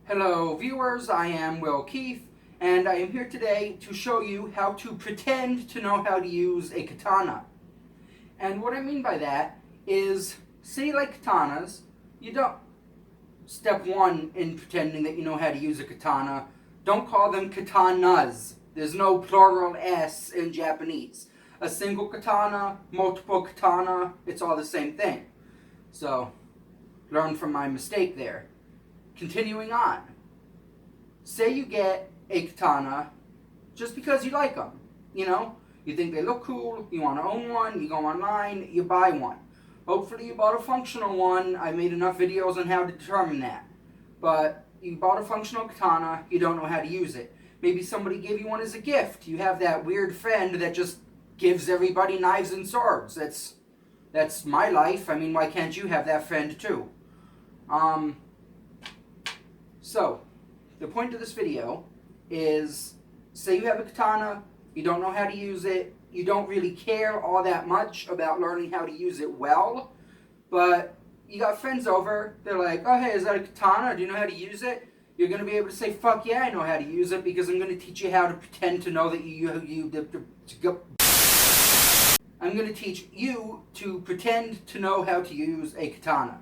Hello viewers, I am Will Keith, and I am here today to show you how to pretend to know how to use a katana. And what I mean by that is, say you like katanas, you don't... Step one in pretending that you know how to use a katana, don't call them katanas. There's no plural S in Japanese. A single katana, multiple katana, it's all the same thing. So, learn from my mistake there. Continuing on, say you get a katana just because you like them, you think they look cool, you want to own one, you go online, you buy one. Hopefully you bought a functional one. I made enough videos on how to determine that. But you bought a functional katana, you don't know how to use it. Maybe somebody gave you one as a gift. You have that weird friend that just gives everybody knives and swords. That's my life. I mean, why can't you have that friend too? So, the point of this video is, say you have a katana, you don't know how to use it, you don't really care all that much about learning how to use it well, but you got friends over, they're like, oh hey, is that a katana? Do you know how to use it? You're going to be able to say, fuck yeah, I know how to use it, because I'm going to teach you how to pretend to know that I'm going to teach you to pretend to know how to use a katana.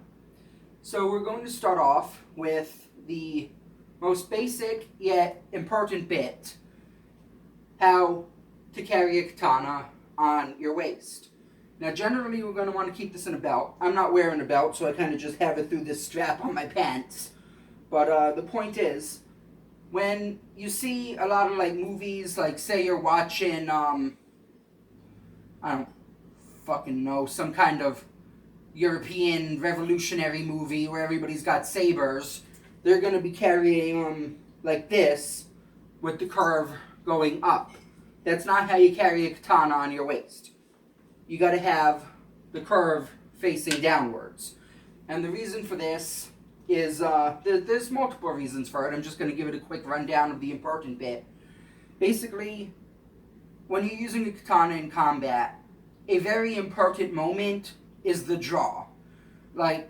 So we're going to start off with the most basic yet important bit, how to carry a katana on your waist. Now generally we're going to want to keep this in a belt. I'm not wearing a belt, so I kind of just have it through this strap on my pants. But the point is, when you see a lot of like movies, like say you're watching, I don't fucking know, some kind of European revolutionary movie where everybody's got sabers, they're going to be carrying them like this with the curve going up. That's not how you carry a katana on your waist. You got to have the curve facing downwards. And the reason for this is, there's multiple reasons for it. I'm just going to give it a quick rundown of the important bit. Basically, when you're using a katana in combat, a very important moment is the draw. Like,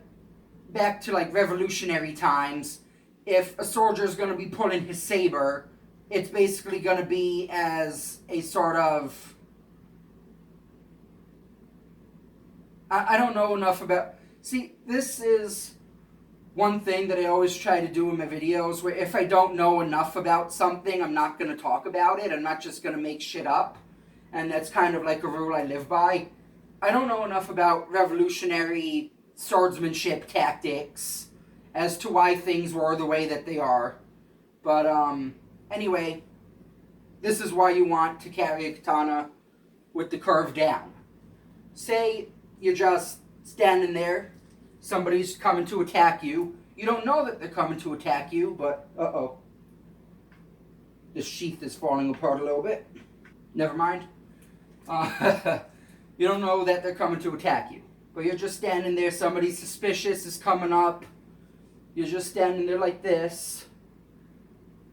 back to like revolutionary times, if a soldier's going to be pulling his saber, it's basically going to be as a sort of... I don't know enough about... See, this is one thing that I always try to do in my videos, where if I don't know enough about something, I'm not going to talk about it. I'm not just going to make shit up. And that's kind of like a rule I live by. I don't know enough about revolutionary swordsmanship tactics as to why things were the way that they are. But, anyway, this is why you want to carry a katana with the curve down. Say you're just standing there, somebody's coming to attack you. You don't know that they're coming to attack you, but, uh-oh. The sheath is falling apart a little bit. Never mind. You don't know that they're coming to attack you. But you're just standing there, somebody suspicious is coming up. You're just standing there like this.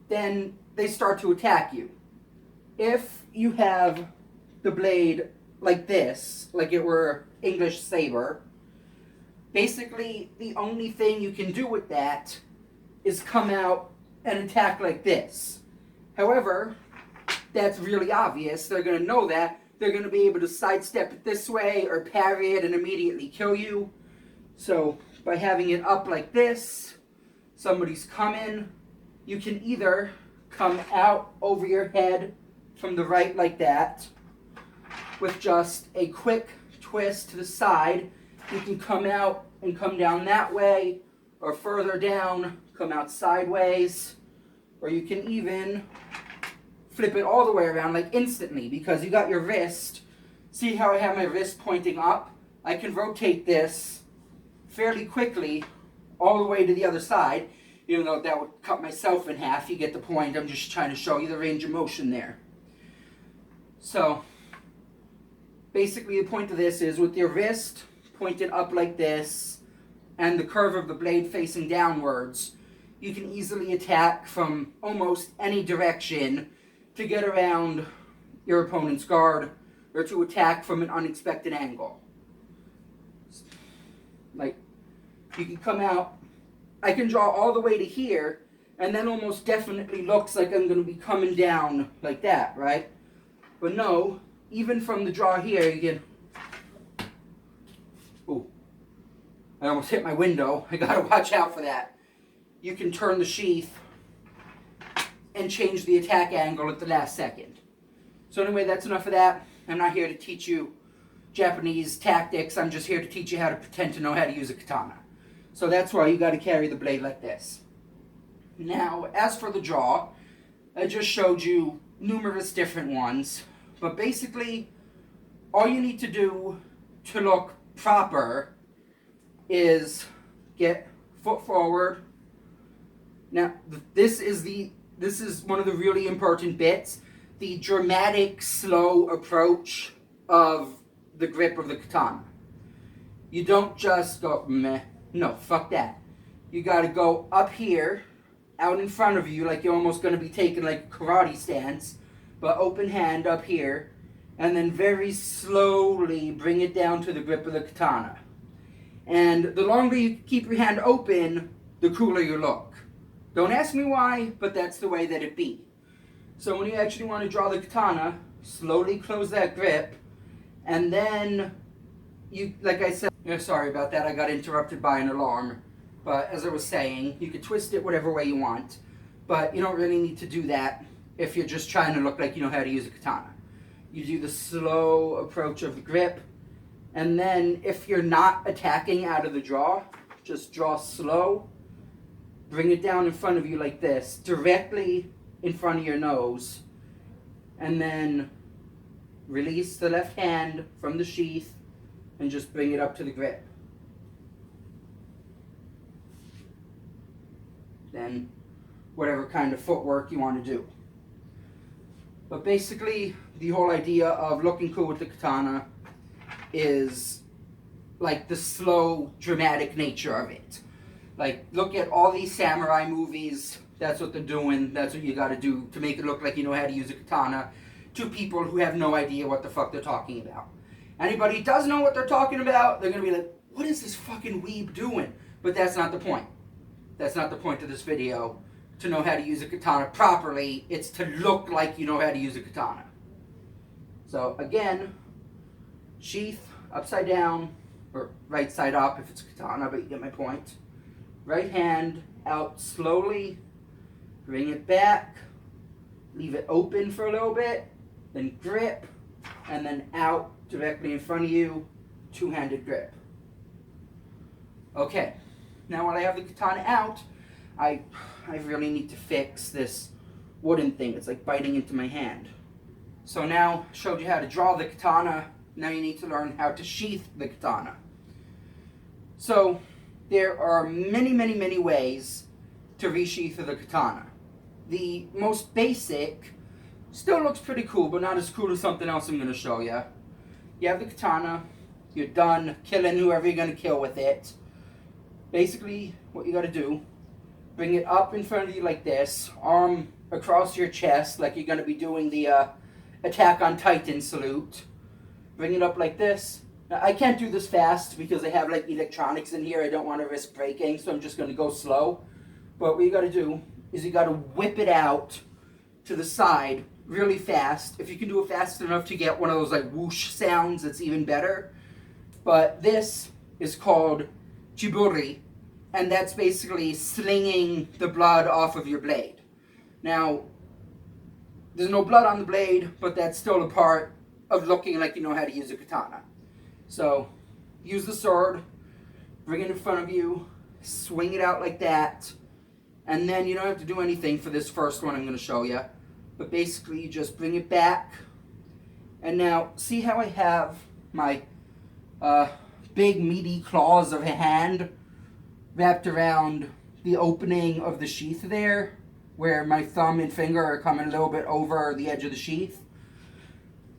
Then they start to attack you. If you have the blade like this, like it were English saber, basically the only thing you can do with that is come out and attack like this. However, that's really obvious. They're going to know that. They're going to be able to sidestep it this way or parry it and immediately kill you. So by having it up like this, somebody's coming, you can either come out over your head from the right like that with just a quick twist to the side. You can come out and come down that way, or further down, come out sideways, or you can even flip it all the way around, like instantly, because you got your wrist. See how I have my wrist pointing up? I can rotate this fairly quickly all the way to the other side, even though that would cut myself in half. You get the point. I'm just trying to show you the range of motion there. So, basically the point of this is, with your wrist pointed up like this, and the curve of the blade facing downwards, you can easily attack from almost any direction to get around your opponent's guard, or to attack from an unexpected angle. Like, you can come out, I can draw all the way to here, And that almost definitely looks like I'm going to be coming down like that, right? But no, even from the draw here, you can... Ooh, I almost hit my window. I got to watch out for that. You can turn the sheath and change the attack angle at the last second. So anyway, that's enough of that. I'm not here to teach you Japanese tactics. I'm just here to teach you how to pretend to know how to use a katana. So that's why you got to carry the blade like this. Now, as for the draw, I just showed you numerous different ones. But basically, all you need to do to look proper is get foot forward. Now, this is one of the really important bits. The dramatic, slow approach of the grip of the katana. You don't just go, meh. No, fuck that. You gotta go up here, out in front of you, like you're almost gonna be taking like a karate stance, but open hand up here, and then very slowly bring it down to the grip of the katana. And the longer you keep your hand open, the cooler you look. Don't ask me why, but that's the way that it be. So when you actually want to draw the katana, slowly close that grip, and then you, like I said, sorry about that, I got interrupted by an alarm. But as I was saying, you can twist it whatever way you want, but you don't really need to do that if you're just trying to look like you know how to use a katana. You do the slow approach of the grip, and then if you're not attacking out of the draw, just draw slow, bring it down in front of you like this, directly in front of your nose, and then release the left hand from the sheath and just bring it up to the grip. Then whatever kind of footwork you want to do. But basically, the whole idea of looking cool with the katana is like the slow, dramatic nature of it. Like, look at all these samurai movies. That's what they're doing. That's what you got to do to make it look like you know how to use a katana to people who have no idea what the fuck they're talking about. Anybody who does know what they're talking about, they're going to be like, what is this fucking weeb doing? But that's not the point. That's not the point of this video. To know how to use a katana properly, it's to look like you know how to use a katana. So again, sheath upside down, or right side up if it's a katana, but you get my point. Right hand out slowly, bring it back, leave it open for a little bit, then grip, and then out directly in front of you, two-handed grip. Okay, now while I have the katana out, I really need to fix this wooden thing. It's like biting into my hand. So now, showed you how to draw the katana, now you need to learn how to sheath the katana. So, there are many, many, many ways to resheath the katana. The most basic still looks pretty cool, but not as cool as something else I'm going to show you. You have the katana, you're done killing whoever you're going to kill with it. Basically, what you got to do, bring it up in front of you like this, arm across your chest like you're going to be doing the Attack on Titan salute. Bring it up like this. Now, I can't do this fast because I have like electronics in here. I don't want to risk breaking, so I'm just going to go slow. But what you got to do is you got to whip it out to the side really fast. If you can do it fast enough to get one of those like whoosh sounds, it's even better. But this is called chiburi, and that's basically slinging the blood off of your blade. Now, there's no blood on the blade, but that's still a part of looking like you know how to use a katana. So, use the sword, bring it in front of you, swing it out like that, and then you don't have to do anything for this first one I'm going to show you. But basically, you just bring it back, and now, see how I have my big meaty claws of a hand wrapped around the opening of the sheath there, where my thumb and finger are coming a little bit over the edge of the sheath?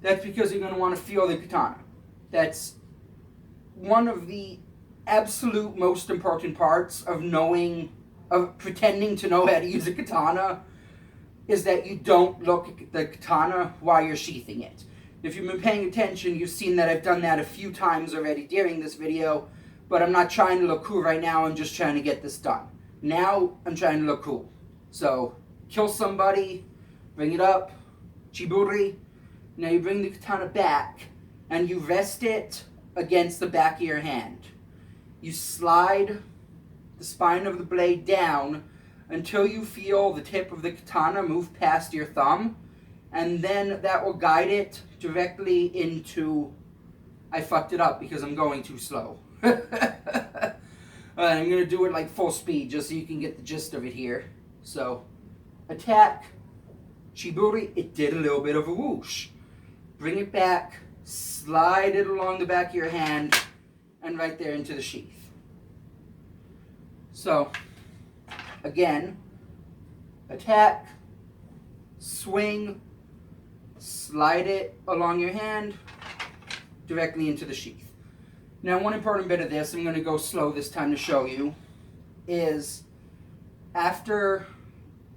That's because you're going to want to feel the katana. That's one of the absolute most important parts of pretending to know how to use a katana, is that you don't look at the katana while you're sheathing it. If you've been paying attention, you've seen that I've done that a few times already during this video, but I'm not trying to look cool right now, I'm just trying to get this done. Now, I'm trying to look cool. So, kill somebody, bring it up, chiburi. Now you bring the katana back, and you rest it against the back of your hand. You slide the spine of the blade down until you feel the tip of the katana move past your thumb, and then that will guide it directly into... I fucked it up because I'm going too slow. I'm going to do it like full speed just so you can get the gist of it here. So, attack, chiburi, it did a little bit of a whoosh. Bring it back, slide it along the back of your hand, and right there into the sheath. So, again, attack, swing, slide it along your hand, directly into the sheath. Now, one important bit of this, I'm going to go slow this time to show you, is after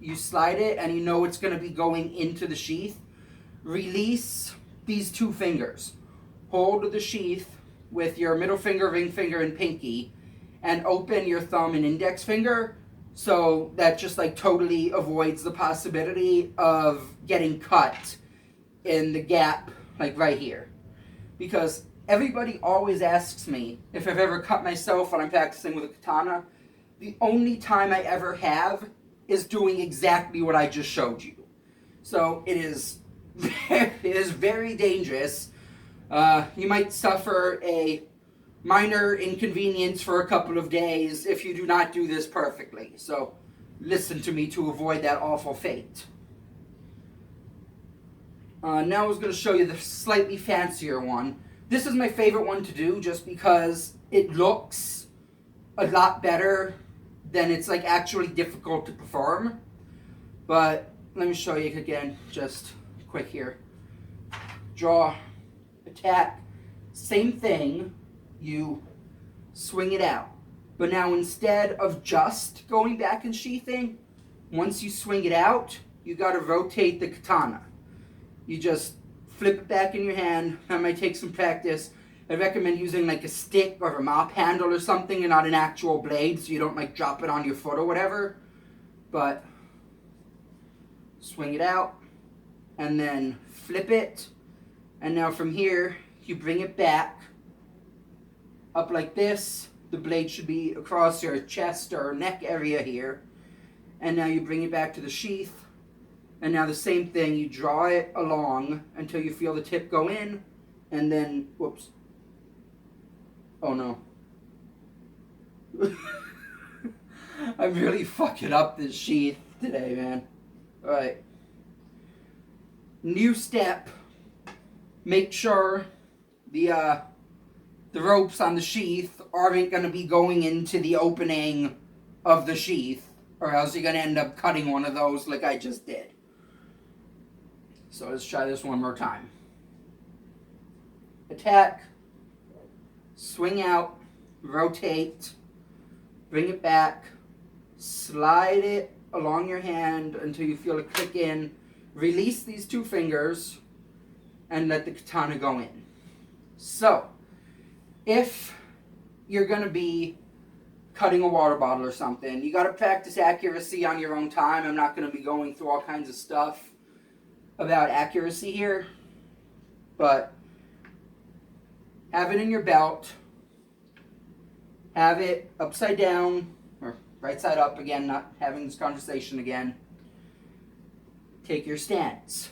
you slide it and you know it's going to be going into the sheath, release these two fingers. Hold the sheath with your middle finger, ring finger, and pinky, and open your thumb and index finger, so that just like totally avoids the possibility of getting cut in the gap, like right here. Because everybody always asks me if I've ever cut myself when I'm practicing with a katana. The only time I ever have is doing exactly what I just showed you. So it is very dangerous. You might suffer a minor inconvenience for a couple of days if you do not do this perfectly. So listen to me to avoid that awful fate. Now I was going to show you the slightly fancier one. This is my favorite one to do just because it looks a lot better than it's like actually difficult to perform. But let me show you again, just quick here. Draw, attack, same thing, you swing it out. But now instead of just going back and sheathing, once you swing it out, you got to rotate the katana. You just flip it back in your hand. That might take some practice. I recommend using like a stick or a mop handle or something and not an actual blade so you don't like drop it on your foot or whatever. But swing it out and then flip it. And now from here, you bring it back up like this. The blade should be across your chest or neck area here. And now you bring it back to the sheath. And now the same thing, you draw it along until you feel the tip go in, and then, whoops. Oh no. I'm really fucking up this sheath today, man. Alright. New step. Make sure the ropes on the sheath aren't going to be going into the opening of the sheath, or else you're going to end up cutting one of those like I just did. So let's try this one more time. Attack, swing out, rotate, bring it back, slide it along your hand until you feel it click in, release these two fingers, and let the katana go in. So, if you're going to be cutting a water bottle or something, you got to practice accuracy on your own time. I'm not going to be going through all kinds of stuff about accuracy here, but have it in your belt, have it upside down, or right side up again, not having this conversation again. Take your stance.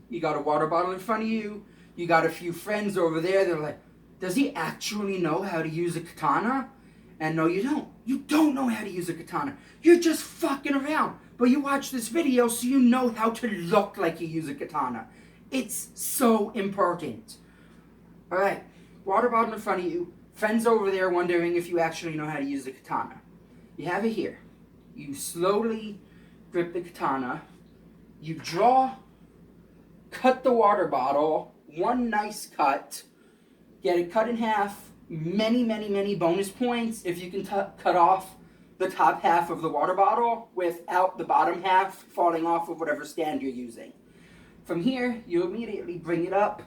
You got a water bottle in front of you, you got a few friends over there, they're like, does he actually know how to use a katana? And no, you don't. You don't know how to use a katana. You're just fucking around. But you watch this video so you know how to look like you use a katana. It's so important. Alright, water bottle in front of you. Friends over there wondering if you actually know how to use the katana. You have it here. You slowly grip the katana. You draw, cut the water bottle, one nice cut. Get it cut in half. Many bonus points if you can cut off the top half of the water bottle without the bottom half falling off of whatever stand you're using. From here, you immediately bring it up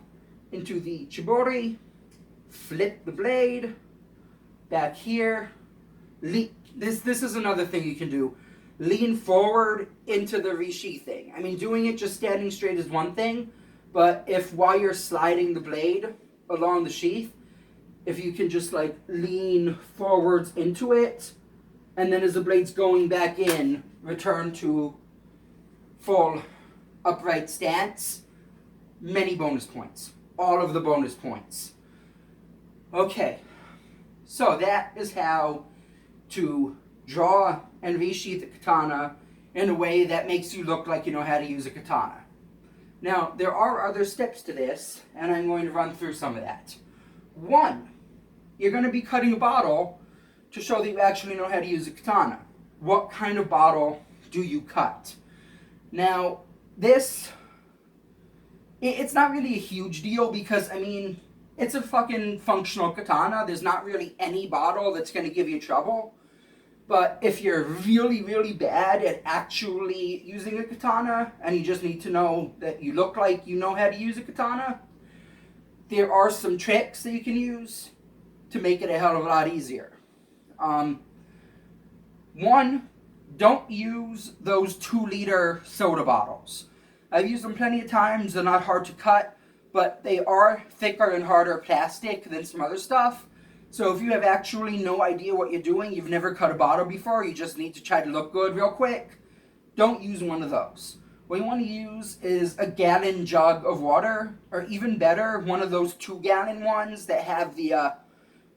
into the chiburi, flip the blade, back here. This is another thing you can do. lean forward into the resheathing. I mean, doing it just standing straight is one thing, but if while you're sliding the blade along the sheath, if you can just like lean forwards into it, and then as the blade's going back in, return to full upright stance, many bonus points. All of the bonus points. Okay, so that is how to draw and resheath a katana in a way that makes you look like you know how to use a katana. Now, there are other steps to this, and I'm going to run through some of that. One, you're going to be cutting a bottle to show that you actually know how to use a katana. What kind of bottle do you cut? Now, this, it's not really a huge deal because, I mean, it's a fucking functional katana. There's not really any bottle that's going to give you trouble. But if you're really, really bad at actually using a katana and you just need to know that you look like you know how to use a katana, there are some tricks that you can use to make it a hell of a lot easier. One, don't use those 2-liter soda bottles. I've used them plenty of times. They're not hard to cut, but they are thicker and harder plastic than some other stuff. So if you have actually no idea what you're doing, you've never cut a bottle before, you just need to try to look good real quick, don't use one of those. What you want to use is a gallon jug of water, or even better, one of those 2-gallon ones that have the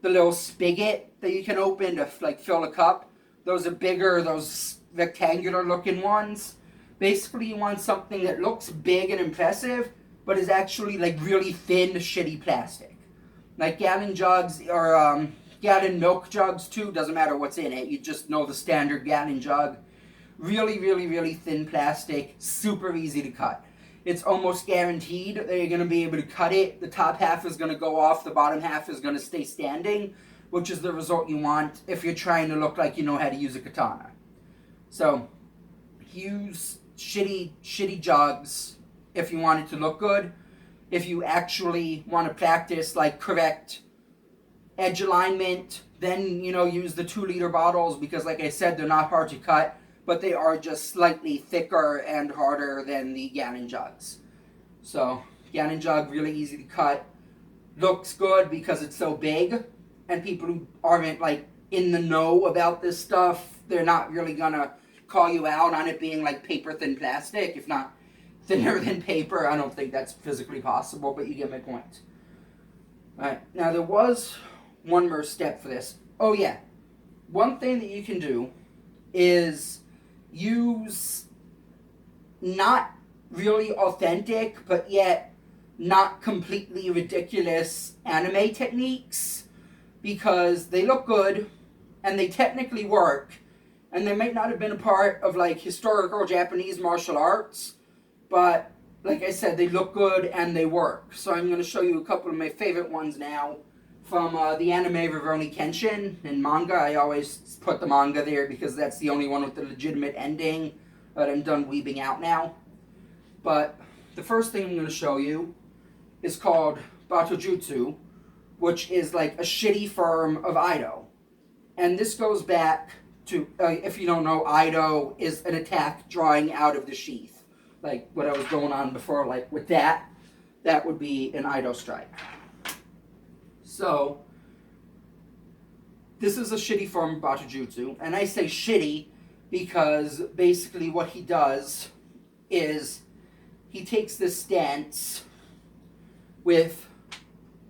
little spigot that you can open to like fill a cup. Those are bigger, those rectangular looking ones. Basically you want something that looks big and impressive, but is actually like really thin, shitty plastic. Like gallon jugs or gallon milk jugs too, doesn't matter what's in it. You just know the standard gallon jug. Really, really, really thin plastic, super easy to cut. It's almost guaranteed that you're going to be able to cut it. The top half is going to go off, the bottom half is going to stay standing, which is the result you want if you're trying to look like you know how to use a katana. So, use shitty jugs if you want it to look good. If you actually want to practice like correct edge alignment, then, you know, use the 2-liter bottles because like I said, they're not hard to cut, but they are just slightly thicker and harder than the gallon jugs. So, gallon jug, really easy to cut. Looks good because it's so big, and people who aren't like in the know about this stuff, they're not really gonna call you out on it being like paper thin plastic, if not thinner than paper. I don't think that's physically possible, but you get my point. Alright, now there was one more step for this. Oh yeah, one thing that you can do is use not really authentic, but yet not completely ridiculous anime techniques, because they look good, and they technically work, and they might not have been a part of like historical Japanese martial arts, but like I said, they look good and they work. So I'm going to show you a couple of my favorite ones now from the anime Rurouni Kenshin and manga. I always put the manga there because that's the only one with the legitimate ending, but I'm done weebing out now. But the first thing I'm going to show you is called Batojutsu, which is like a shitty form of Ido. And this goes back to, if you don't know, Ido is an attack drawing out of the sheath. Like what I was going on before, like with that would be an Ido strike. So, this is a shitty form of Batojutsu, and I say shitty because basically what he does is he takes this stance with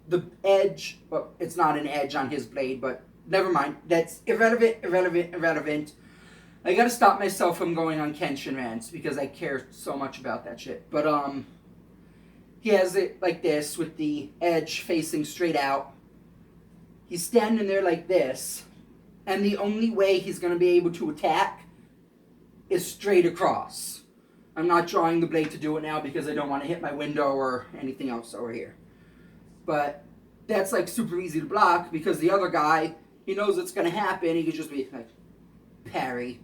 the edge, well, it's not an edge on his blade, but never mind, that's irrelevant. I gotta stop myself from going on Kenshin rants because I care so much about that shit. But, he has it like this with the edge facing straight out. He's standing there like this, and the only way he's gonna be able to attack is straight across. I'm not drawing the blade to do it now because I don't want to hit my window or anything else over here. But that's like super easy to block because the other guy, he knows it's gonna happen. He could just be like, parry.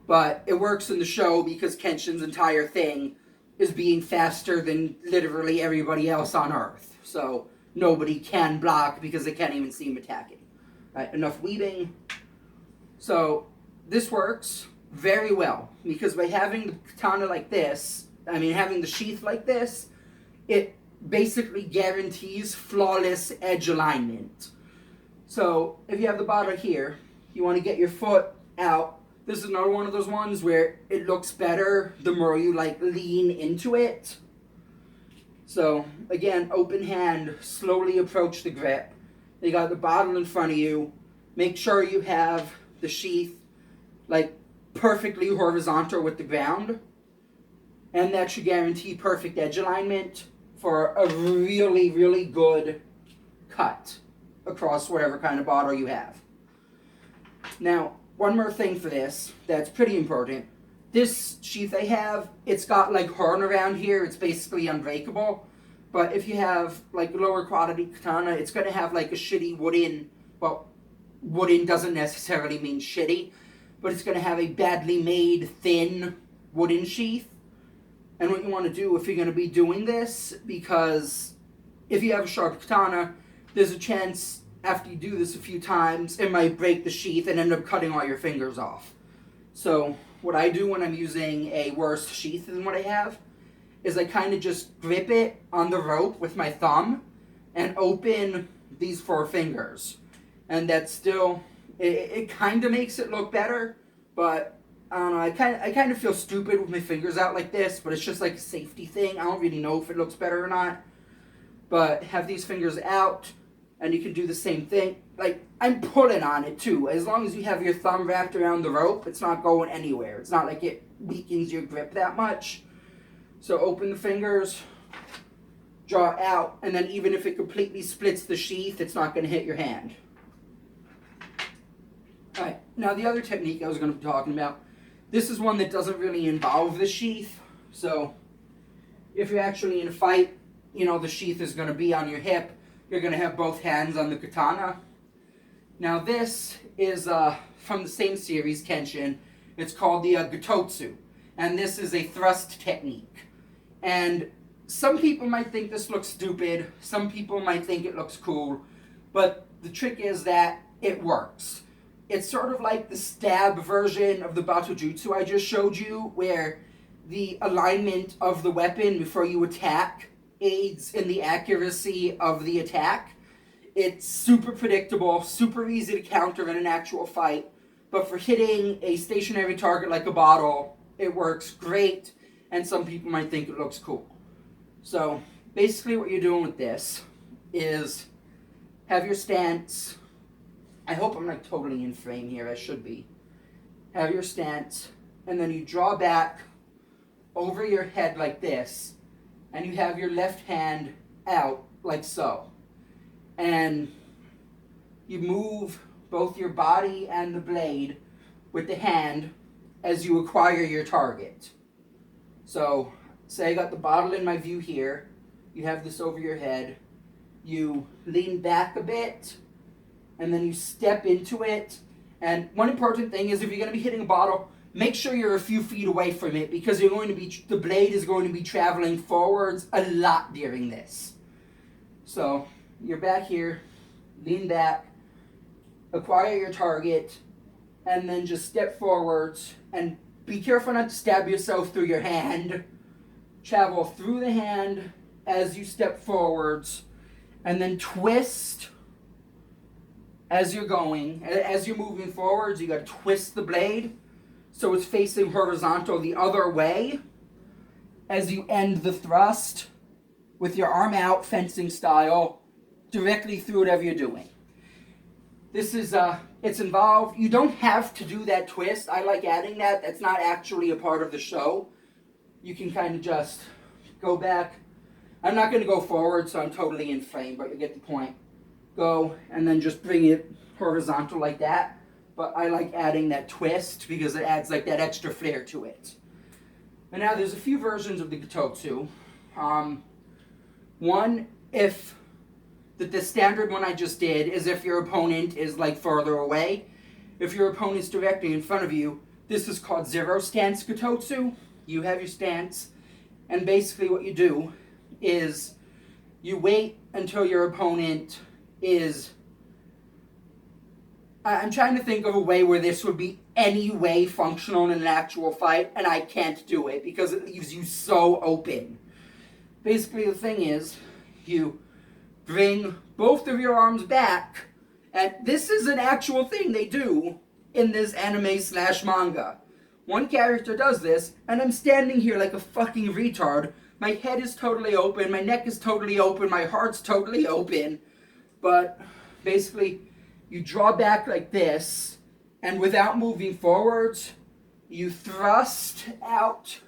But it works in the show because Kenshin's entire thing is being faster than literally everybody else on Earth. So nobody can block because they can't even see him attacking. Right, enough weaving. So this works very well, because by having the katana like this, having the sheath like this, it basically guarantees flawless edge alignment. So if you have the bottle here, you want to get your foot out. This is another one of those ones where it looks better the more you like lean into it. So again, open hand, slowly approach the grip. You got the bottle in front of you. Make sure you have the sheath like perfectly horizontal with the ground. And that should guarantee perfect edge alignment for a really, really good cut across whatever kind of bottle you have. Now, one more thing for this that's pretty important. This sheath I have, it's got like horn around here. It's basically unbreakable. But if you have like lower quality katana, it's going to have like a shitty wooden, well, wooden doesn't necessarily mean shitty, but it's going to have a badly made thin wooden sheath. And what you want to do if you're going to be doing this, because if you have a sharp katana, there's a chance after you do this a few times, it might break the sheath and end up cutting all your fingers off. So what I do when I'm using a worse sheath than what I have is I kind of just grip it on the rope with my thumb and open these 4 fingers. And that still, it kind of makes it look better, but I don't know, I kind of feel stupid with my fingers out like this, but it's just like a safety thing. I don't really know if it looks better or not. But have these fingers out, and you can do the same thing. Like, I'm pulling on it too. As long as you have your thumb wrapped around the rope, it's not going anywhere. It's not like it weakens your grip that much. So open the fingers, draw it out, and then even if it completely splits the sheath, it's not going to hit your hand. Alright, now the other technique I was going to be talking about, this is one that doesn't really involve the sheath. So if you're actually in a fight, you know, the sheath is going to be on your hip. You're going to have both hands on the katana. Now this is from the same series, Kenshin. It's called the Gototsu. And this is a thrust technique. And some people might think this looks stupid. Some people might think it looks cool. But the trick is that it works. It's sort of like the stab version of the Batojutsu I just showed you, where the alignment of the weapon before you attack aids in the accuracy of the attack. It's super predictable, super easy to counter in an actual fight, but for hitting a stationary target like a bottle, it works great, and some people might think it looks cool. So basically what you're doing with this is have your stance. I hope I'm not totally in frame here, I should be. Have your stance, and then you draw back over your head like this, and you have your left hand out like so. And you move both your body and the blade with the hand as you acquire your target. So, say I got the bottle in my view here, you have this over your head, you lean back a bit, and then you step into it. And one important thing is if you're going to be hitting a bottle, make sure you're a few feet away from it, because the blade is going to be traveling forwards a lot during this. So you're back here, lean back, acquire your target, and then just step forwards, and be careful not to stab yourself through your hand. Travel through the hand as you step forwards, and then twist as you're going. As you're moving forwards, you got to twist the blade so it's facing horizontal the other way as you end the thrust with your arm out, fencing style, directly through whatever you're doing. This is, it's involved. You don't have to do that twist. I like adding that. That's not actually a part of the show. You can kind of just go back. I'm not going to go forward, so I'm totally in frame, but you get the point. Go, and then just bring it horizontal like that. But I like adding that twist because it adds like that extra flair to it. And now there's a few versions of the Gototsu. One, if the standard one I just did is if your opponent is like further away. If your opponent's directly in front of you, this is called zero stance Gototsu. You have your stance, and basically what you do is you wait until your opponent is I'm trying to think of a way where this would be any way functional in an actual fight, and I can't do it because it leaves you so open. Basically, the thing is, you bring both of your arms back, and this is an actual thing they do in this anime / manga. One character does this, and I'm standing here like a fucking retard. My head is totally open, my neck is totally open, my heart's totally open. But basically, you draw back like this, and without moving forwards, you thrust out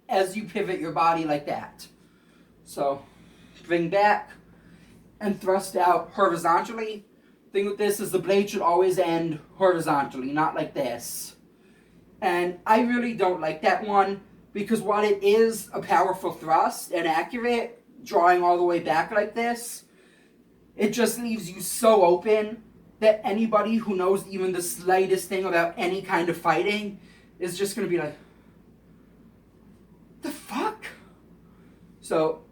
as you pivot your body like that. So, bring back and thrust out horizontally. Thing with this is the blade should always end horizontally, not like this. And I really don't like that one because while it is a powerful thrust and accurate, drawing all the way back like this, it just leaves you so open that anybody who knows even the slightest thing about any kind of fighting is just going to be like, the fuck? So,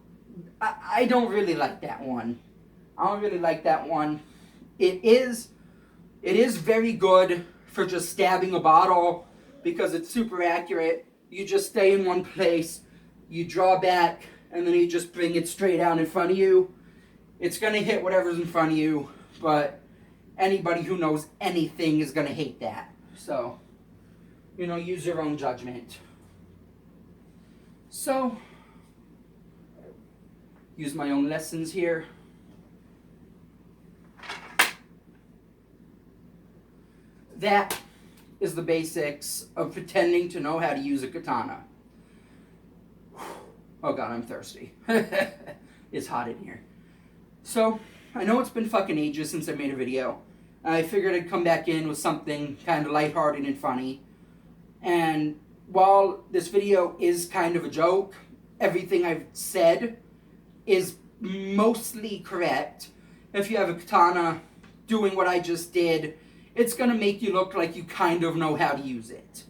I don't really like that one. I don't really like that one. It is very good for just stabbing a bottle because it's super accurate. You just stay in one place, you draw back, and then you just bring it straight out in front of you. It's going to hit whatever's in front of you, but anybody who knows anything is going to hate that. So, use your own judgment. So, use my own lessons here. That is the basics of pretending to know how to use a katana. Oh god, I'm thirsty. It's hot in here. So, I know it's been fucking ages since I made a video. I figured I'd come back in with something kind of lighthearted and funny. And while this video is kind of a joke, everything I've said is mostly correct. If you have a katana doing what I just did, it's going to make you look like you kind of know how to use it.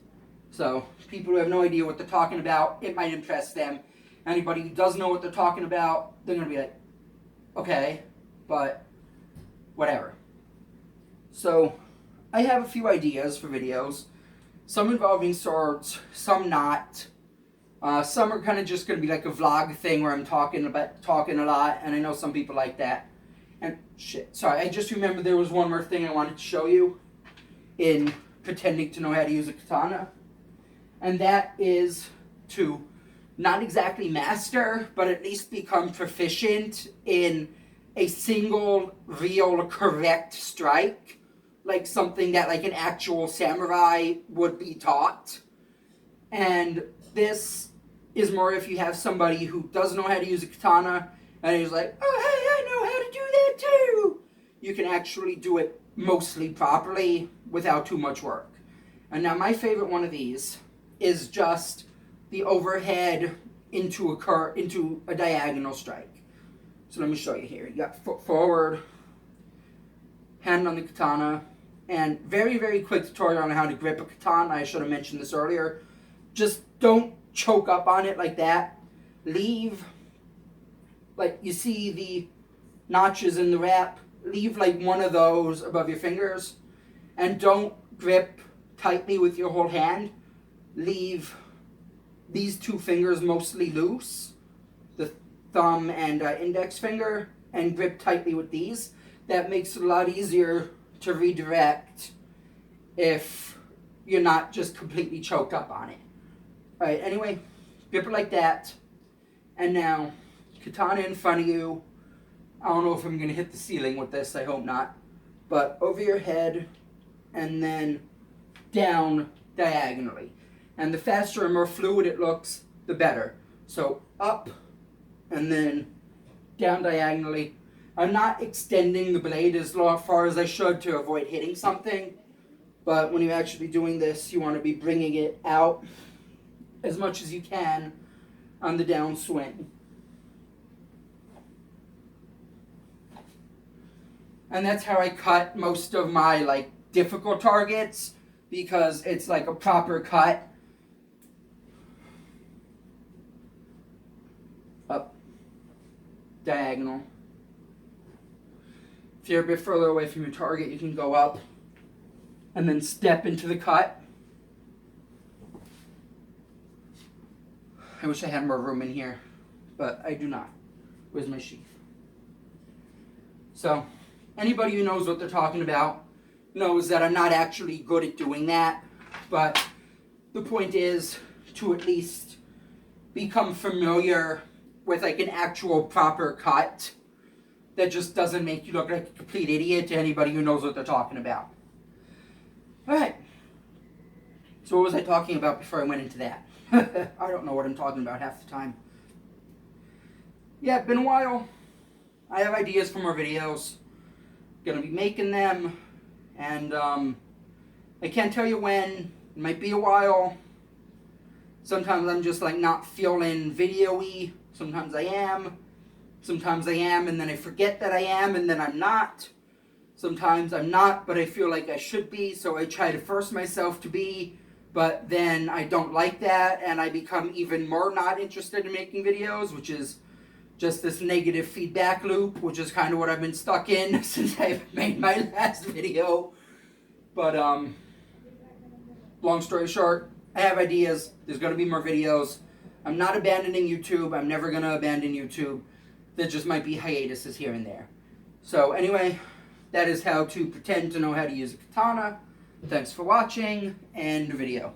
So, people who have no idea what they're talking about, it might impress them. Anybody who does know what they're talking about, they're going to be like, okay, but whatever. So, I have a few ideas for videos. Some involving swords, some not. Some are kind of just going to be like a vlog thing where I'm talking a lot, and I know some people like that. And shit, sorry, I just remembered there was one more thing I wanted to show you in pretending to know how to use a katana. And that is to not exactly master, but at least become proficient in a single, real, correct strike. Like something that like an actual samurai would be taught. And this is more if you have somebody who doesn't know how to use a katana, and he's like, oh hey, I know how to do that too. You can actually do it mostly properly without too much work. And now my favorite one of these is just the overhead into a diagonal strike. So let me show you here. You got foot forward, hand on the katana, and very, very quick tutorial on how to grip a katana. I should have mentioned this earlier. Just don't choke up on it like that. Leave, like you see the notches in the wrap, leave like one of those above your fingers, and don't grip tightly with your whole hand. Leave these two fingers mostly loose, the thumb and index finger, and grip tightly with these. That makes it a lot easier to redirect if you're not just completely choked up on it. Alright, anyway, grip it like that. And now, katana in front of you. I don't know if I'm going to hit the ceiling with this, I hope not. But over your head, and then down diagonally. And the faster and more fluid it looks, the better. So up, and then down diagonally. I'm not extending the blade as far as I should to avoid hitting something. But when you're actually doing this, you want to be bringing it out as much as you can on the downswing. And that's how I cut most of my difficult targets, because it's like a proper cut. Up, diagonal. If you're a bit further away from your target, you can go up and then step into the cut. I wish I had more room in here, but I do not. Where's my sheath? So, anybody who knows what they're talking about knows that I'm not actually good at doing that, but the point is to at least become familiar with like an actual proper cut that just doesn't make you look like a complete idiot to anybody who knows what they're talking about. Alright, so what was I talking about before I went into that? I don't know what I'm talking about half the time. Yeah, it's been a while. I have ideas for more videos. Gonna be making them, and I can't tell you when. It might be a while. Sometimes I'm just like not feeling video-y. Sometimes I am. Sometimes I am, and then I forget that I am, and then I'm not. Sometimes I'm not, but I feel like I should be, so I try to force myself to be, but then I don't like that, and I become even more not interested in making videos, which is just this negative feedback loop, which is kind of what I've been stuck in since I made my last video. But, long story short, I have ideas. There's going to be more videos. I'm not abandoning YouTube. I'm never going to abandon YouTube. There just might be hiatuses here and there. So anyway, that is how to pretend to know how to use a katana. Thanks for watching, and the video.